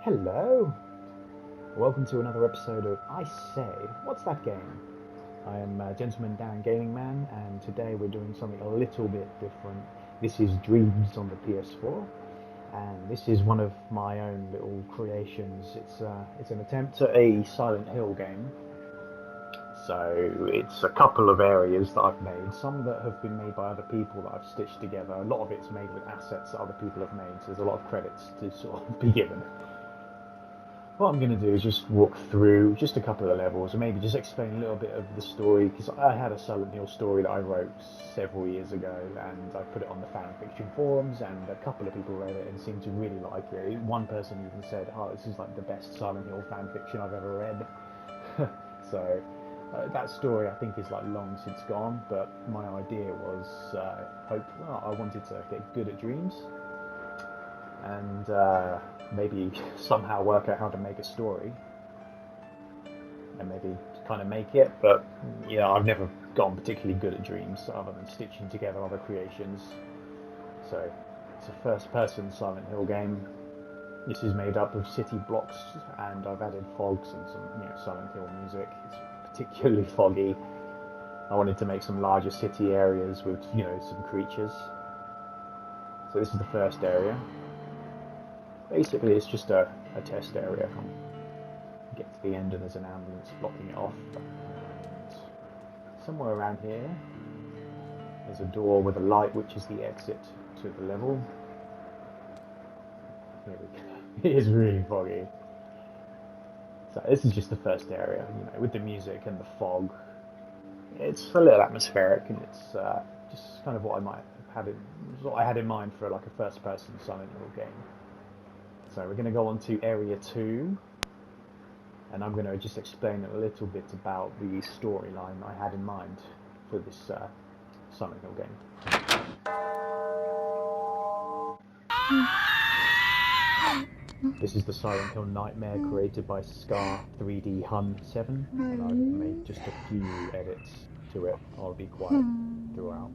Hello, welcome to another episode of I Say, What's That Game? I am Gentleman Dan Gaming Man, and today we're doing something a little bit different. This is Dreams on the PS4, and this is one of my own little creations. It's an attempt at a Silent Hill game. So it's a couple of areas that I've made, some that have been made by other people that I've stitched together. A lot of it's made with assets that other people have made, so there's a lot of credits to sort of be given. What I'm going to do is just walk through just a couple of levels and maybe just explain a little bit of the story, because I had a Silent Hill story that I wrote several years ago, and I put it on the fan fiction forums, and a couple of people read it and seemed to really like it. One person even said, "Oh, this is like the best Silent Hill fan fiction I've ever read." So that story I think is like long since gone, but my idea was I wanted to get good at dreams and maybe somehow work out how to make a story and maybe kind of make it. But yeah, I've never gotten particularly good at dreams other than stitching together other creations. So it's a first-person Silent Hill game. This is made up of city blocks, and I've added fogs and some Silent Hill music. It's particularly foggy. I wanted to make some larger city areas with some creatures. So this is the first area. Basically, it's just a test area. I get to the end and there's an ambulance blocking it off. And somewhere around here, there's a door with a light, which is the exit to the level. Here we go. It is really foggy. So this is just the first area, with the music and the fog. It's a little atmospheric, and it's just kind of what I had in mind for like a first-person Silent Hill game. So we're going to go on to Area 2, and I'm going to just explain a little bit about the storyline I had in mind for this Silent Hill game. This is the Silent Hill Nightmare created by Scar 3D Hun 7, and I've made just a few edits to it. I'll be quiet throughout.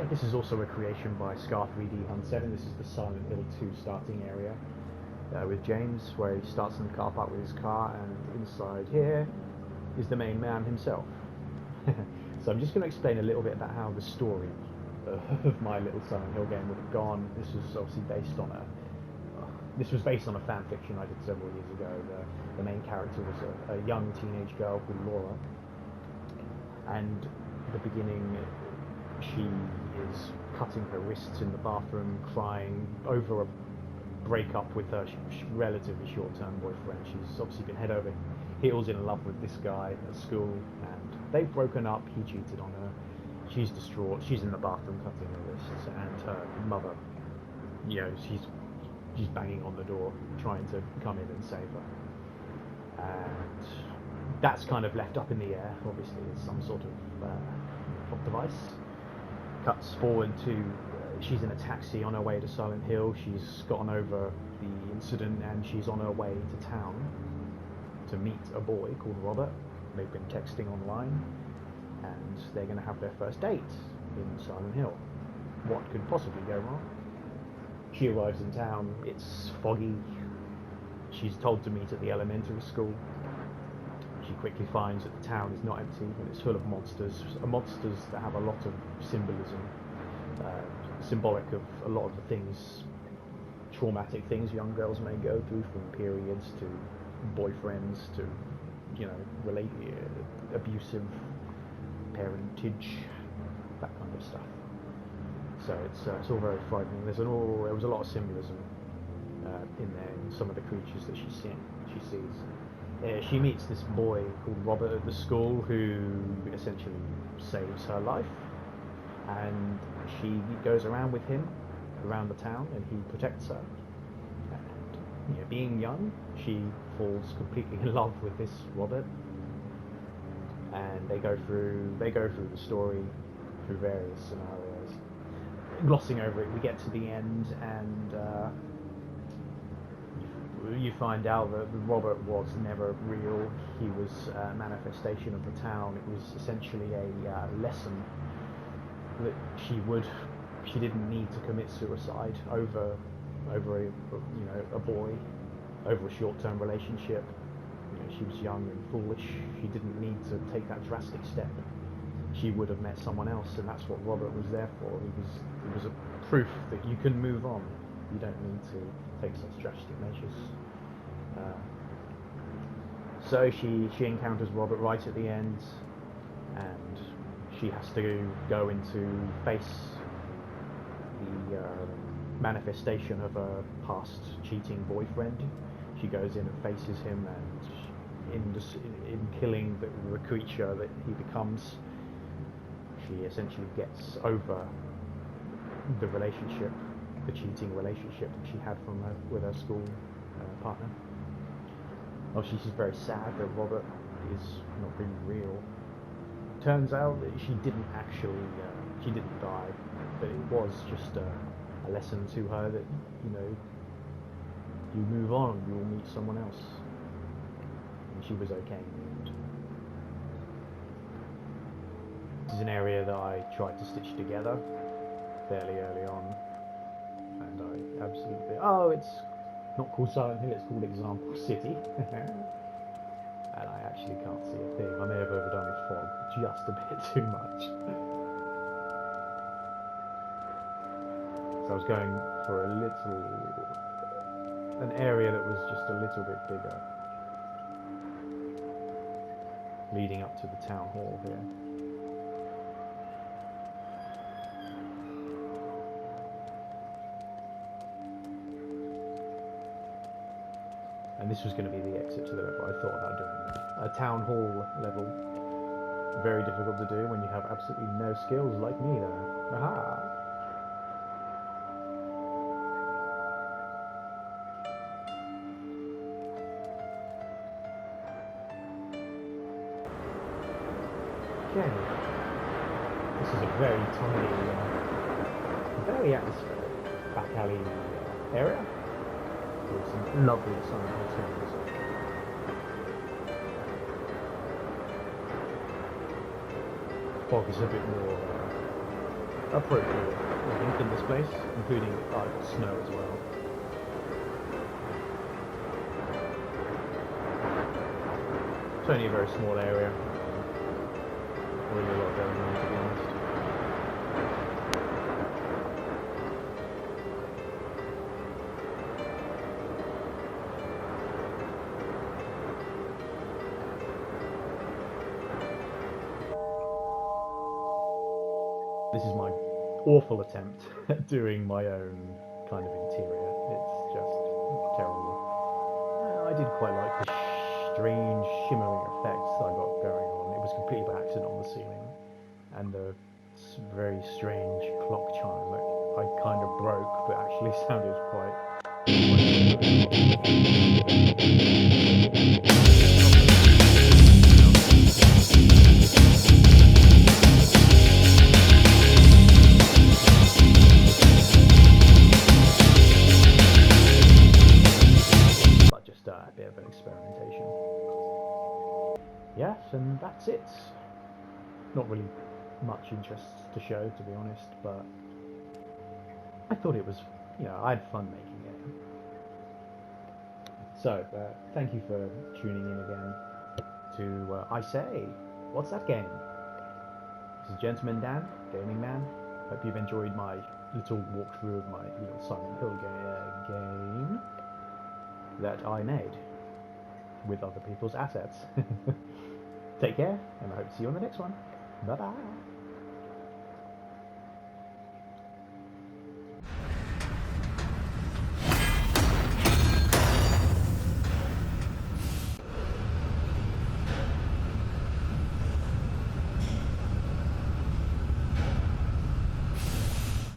This is also a creation by Scar 3D Hun 7. This is the Silent Hill 2 starting area with James, where he starts in the car park with his car, and inside here is the main man himself. So I'm just going to explain a little bit about how the story of my little Silent Hill game would have gone. This was obviously based on a fan fiction I did several years ago. The main character was a young teenage girl called Laura, and at the beginning she is cutting her wrists in the bathroom, crying over a breakup with her relatively short-term boyfriend. She's obviously been head over heels in love with this guy at school, and they've broken up. He cheated on her. She's distraught. She's in the bathroom cutting her wrists, and her mother, she's banging on the door, trying to come in and save her. And that's kind of left up in the air. Obviously, it's some sort of plot device. Cuts forward to she's in a taxi on her way to Silent Hill. She's gotten over the incident, and she's on her way to town to meet a boy called Robert. They've been texting online, and they're going to have their first date in Silent Hill. What could possibly go wrong? She arrives in town. It's foggy. She's told to meet at the elementary school. She quickly finds that the town is not empty, and it's full of monsters that have a lot of symbolism, symbolic of a lot of the things, traumatic things young girls may go through, from periods to boyfriends to, abusive parentage, that kind of stuff. So it's all very frightening. There was a lot of symbolism in there, in some of the creatures that she sees. She meets this boy called Robert at the school who essentially saves her life, and she goes around with him around the town, and he protects her. And being young, she falls completely in love with this Robert, and they go through the story through various scenarios. Glossing over it, we get to the end, and you find out that Robert was never real. He was a manifestation of the town. It was essentially a lesson that she didn't need to commit suicide over a boy, over a short-term relationship. She was young and foolish. She didn't need to take that drastic step. She would have met someone else, and that's what Robert was there for. It was a proof that you can move on. You don't need to take such drastic measures. So she encounters Robert right at the end, and she has to go into face the manifestation of her past cheating boyfriend. She goes in and faces him, and in killing the creature that he becomes, she essentially gets over the relationship, the cheating relationship that she had with her school partner. Obviously, she's very sad that Robert is not really real. Turns out that she didn't die, but it was just a lesson to her that you move on, you will meet someone else, and she was okay in the end. This is an area that I tried to stitch together fairly early on, and I absolutely... it's not called Silent Hill, it's called Example City. And I actually can't see a thing. I may have overdone with fog just a bit too much. So I was going for an area that was just a little bit bigger, leading up to the town hall here. And this was going to be the exit to the level. I thought about doing a town hall level. Very difficult to do when you have absolutely no skills like me though. Aha! Okay. This is a very tiny, very atmospheric back alley area. With some lovely Silent Hill music. Fog is a bit more appropriate, I think, in this place, including snow as well. It's only a very small area. Really a lot going on, to be honest. This is my awful attempt at doing my own kind of interior. It's just terrible. I did quite like the strange shimmering effects that I got going on. It was completely by accident on the ceiling. And the very strange clock chime that I kind of broke, but actually sounded quite a bit of an experimentation. Yes, and that's it. Not really much interest to show, to be honest, but I thought it was, I had fun making it. So, thank you for tuning in again to I Say, What's That Game? This is Gentleman Dan, Gaming Man. Hope you've enjoyed my little walkthrough of my little Silent Hill game that I made with other people's assets. Take care, and I hope to see you on the next one. Bye bye.